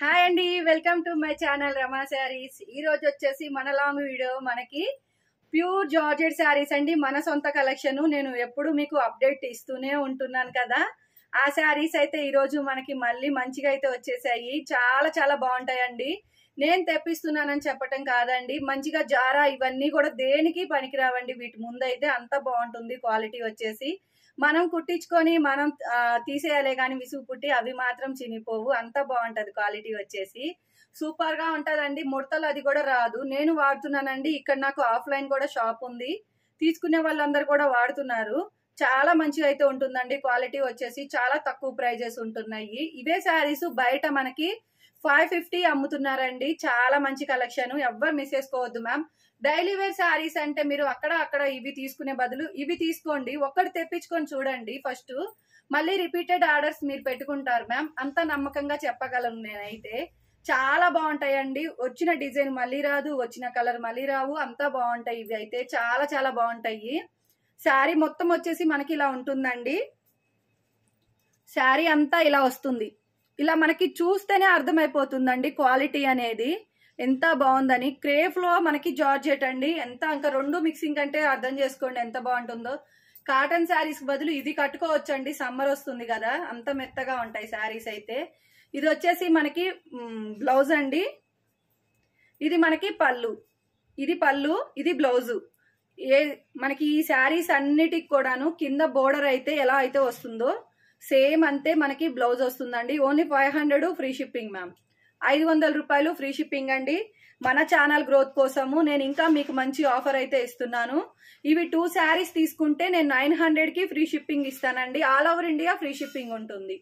Hi అండి, welcome to my channel రమా శారీస్. ఈ రోజు వచ్చేసి మన లాంగ్ వీడియో మనకి ప్యూర్ జార్జెట్ శారీస్ అండి. మన సొంత కలెక్షన్ నేను ఎప్పుడు మీకు అప్డేట్ ఇస్తూనే ఉంటున్నాను కదా. ఆ శారీస్ అయితే ఈ రోజు మనకి మళ్ళీ మంచిగా అయితే వచ్చేసాయి. చాలా చాలా బాగుంటాయండి. నేను తెప్పిస్తున్నానని చెప్పటం కాదండి, మంచిగా జారా ఇవన్నీ కూడా దేనికి పనికిరావండి. వీటి ముందు అయితే అంత బాగుంటుంది క్వాలిటీ వచ్చేసి. మనం కుట్టించుకొని మనం తీసేయాలే కానీ విసుగు పుట్టి అవి మాత్రం చినిపోవు. అంత బాగుంటది క్వాలిటీ వచ్చేసి. సూపర్ గా ఉంటదండి. ముడతలు అది కూడా రాదు. నేను వాడుతున్నానండి. ఇక్కడ నాకు ఆఫ్లైన్ కూడా షాప్ ఉంది. తీసుకునే వాళ్ళందరూ కూడా వాడుతున్నారు. చాలా మంచిగా అయితే ఉంటుందండి. క్వాలిటీ వచ్చేసి చాలా తక్కువ ప్రైజెస్ ఉంటున్నాయి. ఇవే శారీస్ బయట మనకి 550 అమ్ముతున్నారండి. చాలా మంచి కలెక్షన్, ఎవ్వరు మిస్ చేసుకోవద్దు మ్యామ్. డైలీ వేర్ శారీస్ అంటే మీరు అక్కడ ఇవి తీసుకునే బదులు ఇవి తీసుకోండి. ఒక్కటి తెప్పించుకొని చూడండి ఫస్ట్. మళ్ళీ రిపీటెడ్ ఆర్డర్స్ మీరు పెట్టుకుంటారు మ్యామ్. అంత నమ్మకంగా చెప్పగలను నేనైతే. చాలా బాగుంటాయండి. వచ్చిన డిజైన్ మళ్ళీ రాదు, వచ్చిన కలర్ మళ్ళీ రావు. అంతా బాగుంటాయి. ఇవి అయితే చాలా చాలా బాగుంటాయి. శారీ మొత్తం వచ్చేసి మనకి ఇలా ఉంటుందండి. శారీ అంతా ఇలా వస్తుంది. ఇలా మనకి చూస్తేనే అర్థమైపోతుందండి క్వాలిటీ అనేది ఎంత బాగుందని. క్రేఫ్ లో మనకి జార్జెట్ అండి. ఎంత ఇంకా రెండు మిక్సింగ్ అంటే అర్థం చేసుకోండి ఎంత బాగుంటుందో. కాటన్ శారీస్ బదులు ఇది కట్టుకోవచ్చండి. సమ్మర్ వస్తుంది కదా, అంత మెత్తగా ఉంటాయి శారీస్ అయితే. ఇది వచ్చేసి మనకి బ్లౌజ్ అండి. ఇది మనకి పళ్ళు. ఇది పళ్ళు, ఇది బ్లౌజు. మనకి ఈ శారీస్ అన్నిటికి కూడాను కింద బోర్డర్ అయితే ఎలా అయితే వస్తుందో సేమ్ అంతే మనకి బ్లౌజ్ వస్తుందండి. Only 500 free shipping ma'am. 500 రూపాయలు ఫ్రీ షిప్పింగ్ అండి. మన ఛానల్ గ్రోత్ కోసము నేను ఇంకా మీకు మంచి ఆఫర్ అయితే ఇస్తున్నాను. ఇవి 2 శారీస్ తీసుకుంటే నేను 900కి ఫ్రీ షిప్పింగ్ ఇస్తానండి. All over India free shipping ఉంటుంది.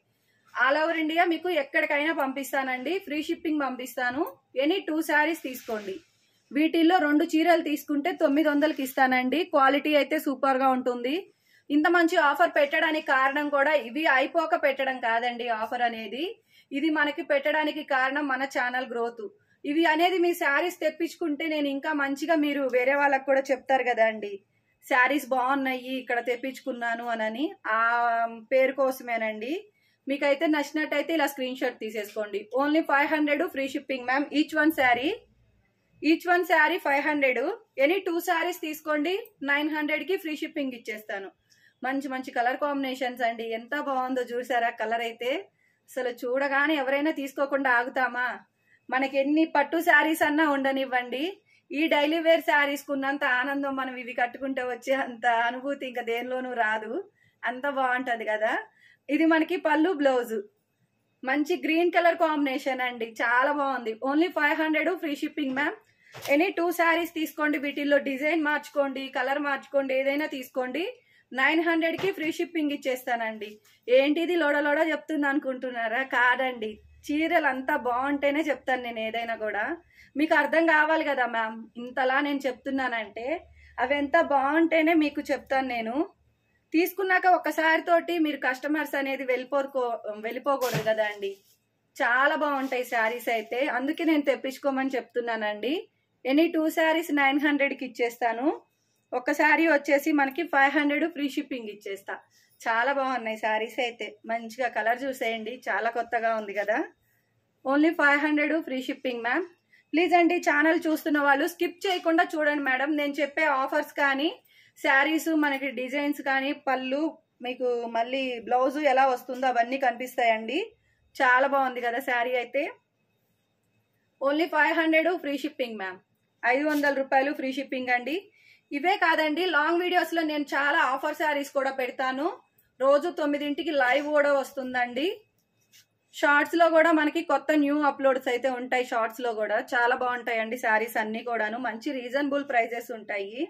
ఆల్ ఓవర్ ఇండియా మీకు ఎక్కడికైనా పంపిస్తానండి. ఫ్రీ షిప్పింగ్ పంపిస్తాను. ఎనీ 2 శారీస్ తీసుకోండి. వీటిల్లో 2 చీరలు తీసుకుంటే 900కి ఇస్తానండి. క్వాలిటీ అయితే సూపర్ గా ఉంటుంది. ఇంత మంచి ఆఫర్ పెట్టడానికి కారణం కూడా ఇవి అయిపోక పెట్టడం కాదండి. ఆఫర్ అనేది ఇది మనకి పెట్టడానికి కారణం మన ఛానల్ గ్రోత్. ఇవి అనేది మీ శారీస్ తెప్పించుకుంటే నేను ఇంకా మంచిగా మీరు వేరే వాళ్ళకు కూడా చెప్తారు కదా అండి, శారీస్ బాగున్నాయి ఇక్కడ తెప్పించుకున్నాను అనని. ఆ పేరు కోసమేనండి. మీకైతే నచ్చినట్టయితే ఇలా స్క్రీన్ షాట్ తీసేసుకోండి. Only 500 free shipping ma'am. Each one sari 500. Any 2 saris తీసుకోండి. 900కి ఫ్రీ షిప్పింగ్ ఇచ్చేస్తాను. మంచి మంచి కలర్ కాంబినేషన్స్ అండి. ఎంత బాగుందో చూసారా కలర్ అయితే. అసలు చూడగానే ఎవరైనా తీసుకోకుండా ఆగుతామా? మనకి ఎన్ని పట్టు శారీస్ అన్నా ఉండనివ్వండి, ఈ డైలీ వేర్ శారీస్ కున్నంత ఆనందం మనం ఇవి కట్టుకుంటే వచ్చే అంత అనుభూతి ఇంకా దేనిలోనూ రాదు. అంత బాగుంటది కదా. ఇది మనకి పళ్ళు, బ్లౌజ్. మంచి గ్రీన్ కలర్ కాంబినేషన్ అండి. చాలా బాగుంది. Only 500 free shipping ma'am. Any 2 saris తీసుకోండి. వీటిల్లో డిజైన్ మార్చుకోండి, కలర్ మార్చుకోండి, ఏదైనా తీసుకోండి. 900కి ఫ్రీ షిప్పింగ్ ఇచ్చేస్తానండి. ఏంటిది లోడ చెప్తుంది అనుకుంటున్నారా? కాదండి, చీరలు అంతా బాగుంటేనే చెప్తాను నేను ఏదైనా కూడా. మీకు అర్థం కావాలి కదా మ్యామ్. ఇంతలా నేను చెప్తున్నానంటే అవి ఎంత బాగుంటేనే మీకు చెప్తాను నేను. తీసుకున్నాక ఒక్కసారి తోటి మీరు కస్టమర్స్ అనేది వెళ్ళిపోకూడదు కదా అండి. చాలా బాగుంటాయి శారీస్ అయితే, అందుకే నేను తెప్పించుకోమని చెప్తున్నానండి. ఎనీ 2 శారీస్ 900కి ఇచ్చేస్తాను. ఒక శారీ వచ్చేసి మనకి 500 ఫ్రీ షిప్పింగ్ ఇచ్చేస్తా. చాలా బాగున్నాయి శారీస్ అయితే. మంచిగా కలర్ చూసేయండి, చాలా కొత్తగా ఉంది కదా. Only 500 free shipping ma'am. Please అండి, ఛానల్ చూస్తున్న వాళ్ళు స్కిప్ చేయకుండా చూడండి మేడం. నేను చెప్పే ఆఫర్స్ కానీ శారీస్ మనకి డిజైన్స్ కానీ పళ్ళు మీకు మళ్ళీ బ్లౌజ్ ఎలా వస్తుందో అవన్నీ కనిపిస్తాయండి. చాలా బాగుంది కదా శారీ అయితే. Only 500 free shipping ma'am. 500 రూపాయలు ఫ్రీ షిప్పింగ్ అండి. ఇవే కాదండి, లాంగ్ వీడియోస్ లో నేను చాలా ఆఫర్ శారీస్ కూడా పెడతాను. రోజు 9ంటికి లైవ్ కూడా వస్తుందండి. షార్ట్స్ లో కూడా మనకి కొత్త న్యూ అప్లోడ్స్ అయితే ఉంటాయి. షార్ట్స్ లో కూడా చాలా బాగుంటాయండి శారీస్ అన్ని కూడాను. మంచి రీజనబుల్ ప్రైజెస్ ఉంటాయి.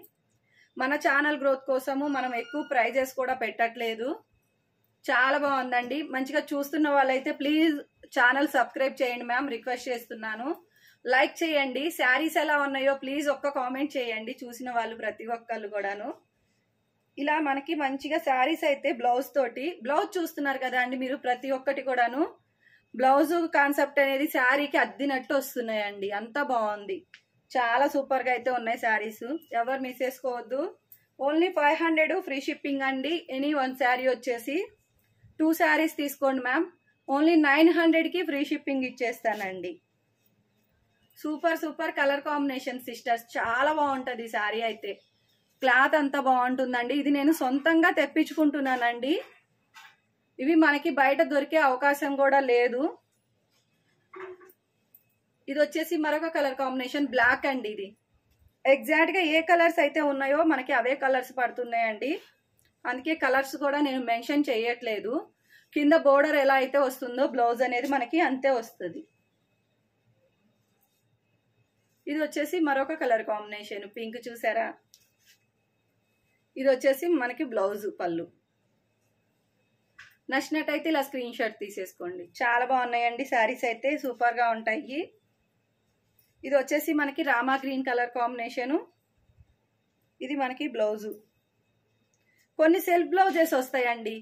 మన ఛానల్ గ్రోత్ కోసము మనం ఎక్కువ ప్రైజెస్ కూడా పెట్టట్లేదు. చాలా బాగుందండి. మంచిగా చూస్తున్న వాళ్ళైతే ప్లీజ్ ఛానల్ సబ్స్క్రైబ్ చేయండి మ్యామ్, రిక్వెస్ట్ చేస్తున్నాను. లైక్ చేయండి. శారీస్ ఎలా ఉన్నాయో ప్లీజ్ ఒక్క కామెంట్ చేయండి చూసిన వాళ్ళు ప్రతి ఒక్కళ్ళు కూడాను. ఇలా మనకి మంచిగా శారీస్ అయితే బ్లౌజ్ తోటి, బ్లౌజ్ చూస్తున్నారు కదా అండి మీరు ప్రతి ఒక్కటి కూడాను. బ్లౌజ్ కాన్సెప్ట్ అనేది శారీకి అద్దినట్టు వస్తున్నాయండి. అంత బాగుంది. చాలా సూపర్ గా అయితే ఉన్నాయి శారీస్. ఎవరు మిస్ చేసుకోవద్దు. ఓన్లీ 500 ఫ్రీ షిప్పింగ్ అండి. ఎనీ 1 శారీ వచ్చేసి 2 శారీస్ తీసుకోండి మ్యామ్. ఓన్లీ 900కి ఫ్రీ షిప్పింగ్ ఇచ్చేస్తానండి. Super super colour combination sisters, చాలా బాగుంటుంది ఈ శారీ అయితే. క్లాత్ అంతా బాగుంటుందండి. ఇది నేను సొంతంగా తెప్పించుకుంటున్నానండి. ఇవి మనకి బయట దొరికే అవకాశం కూడా లేదు. ఇది వచ్చేసి మరొక కలర్ కాంబినేషన్ బ్లాక్ అండి. ఇది ఎగ్జాక్ట్ గా ఏ కలర్స్ అయితే ఉన్నాయో మనకి అవే కలర్స్ పడుతున్నాయండి. అందుకే కలర్స్ కూడా నేను మెన్షన్ చేయట్లేదు. కింద బోర్డర్ ఎలా అయితే వస్తుందో బ్లౌజ్ అనేది మనకి అంతే వస్తుంది. ఇది వచ్చేసి మరొక కలర్ కాంబినేషన్ పింక్, చూసారా? ఇది వచ్చేసి మనకి బ్లౌజ్ పళ్ళు. నచ్చినట్టయితే ఇలా స్క్రీన్ షాట్ తీసేసుకోండి. చాలా బాగున్నాయండి శారీస్ అయితే, సూపర్ గా ఉంటాయి. ఇది వచ్చేసి మనకి రామా గ్రీన్ కలర్ కాంబినేషను. ఇది మనకి బ్లౌజు. కొన్ని సెల్ఫ్ బ్లౌజెస్ వస్తాయండి,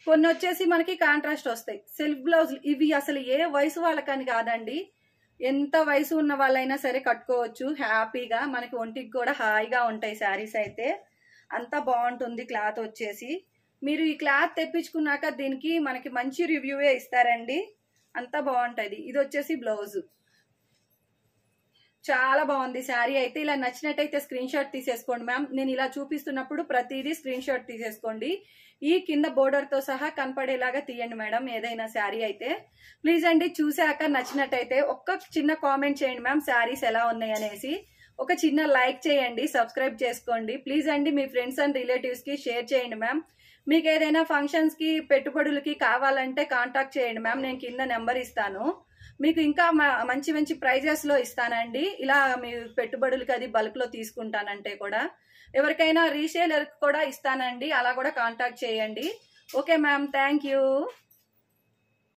కొన్ని వచ్చేసి మనకి కాంట్రాస్ట్ వస్తాయి. సెల్ఫ్ బ్లౌజ్ ఇవి అసలు ఏ వయసు వాళ్ళకని కాదండి, ఎంత వయసు ఉన్న వాళ్ళైనా సరే కట్టుకోవచ్చు హ్యాపీగా. మనకి ఒంటికి కూడా హాయిగా ఉంటాయి శారీస్ అయితే. అంతా బాగుంటుంది క్లాత్ వచ్చేసి. మీరు ఈ క్లాత్ తెప్పించుకున్నాక దీనికి మనకి మంచి రివ్యూవే ఇస్తారండి. అంతా బాగుంటుంది. ఇది వచ్చేసి బ్లౌజ్. చాలా బాగుంది శారీ అయితే. ఇలా నచ్చినట్టయితే స్క్రీన్ షాట్ తీసేసుకోండి మ్యామ్. నేను ఇలా చూపిస్తున్నప్పుడు ప్రతిదీ స్క్రీన్ షాట్ తీసేసుకోండి. ఈ కింద బోర్డర్ తో సహా కనపడేలాగా తీయండి మేడం ఏదైనా శారీ అయితే. ప్లీజ్ అండి, చూసాక నచ్చినట్టయితే ఒక్క చిన్న కామెంట్ చేయండి మ్యామ్ శారీస్ ఎలా ఉన్నాయి అనేసి. ఒక చిన్న లైక్ చేయండి, సబ్స్క్రైబ్ చేసుకోండి ప్లీజ్ అండి. మీ ఫ్రెండ్స్ అండ్ రిలేటివ్స్ కి షేర్ చేయండి మ్యామ్. మీకు ఏదైనా ఫంక్షన్స్ కి పెట్టుబడులకి కావాలంటే కాంటాక్ట్ చేయండి మ్యామ్. నేను కింద నెంబర్ ఇస్తాను. మీకు ఇంకా మంచి మంచి ప్రైజెస్ లో ఇస్తానండి. ఇలా మీ పెట్టుబడులకి అది బల్క్ లో తీసుకుంటానంటే కూడా. ఎవరికైనా రీసేలర్ కూడా ఇస్తానండి, అలా కూడా కాంటాక్ట్ చేయండి. Okay ma'am, thank you.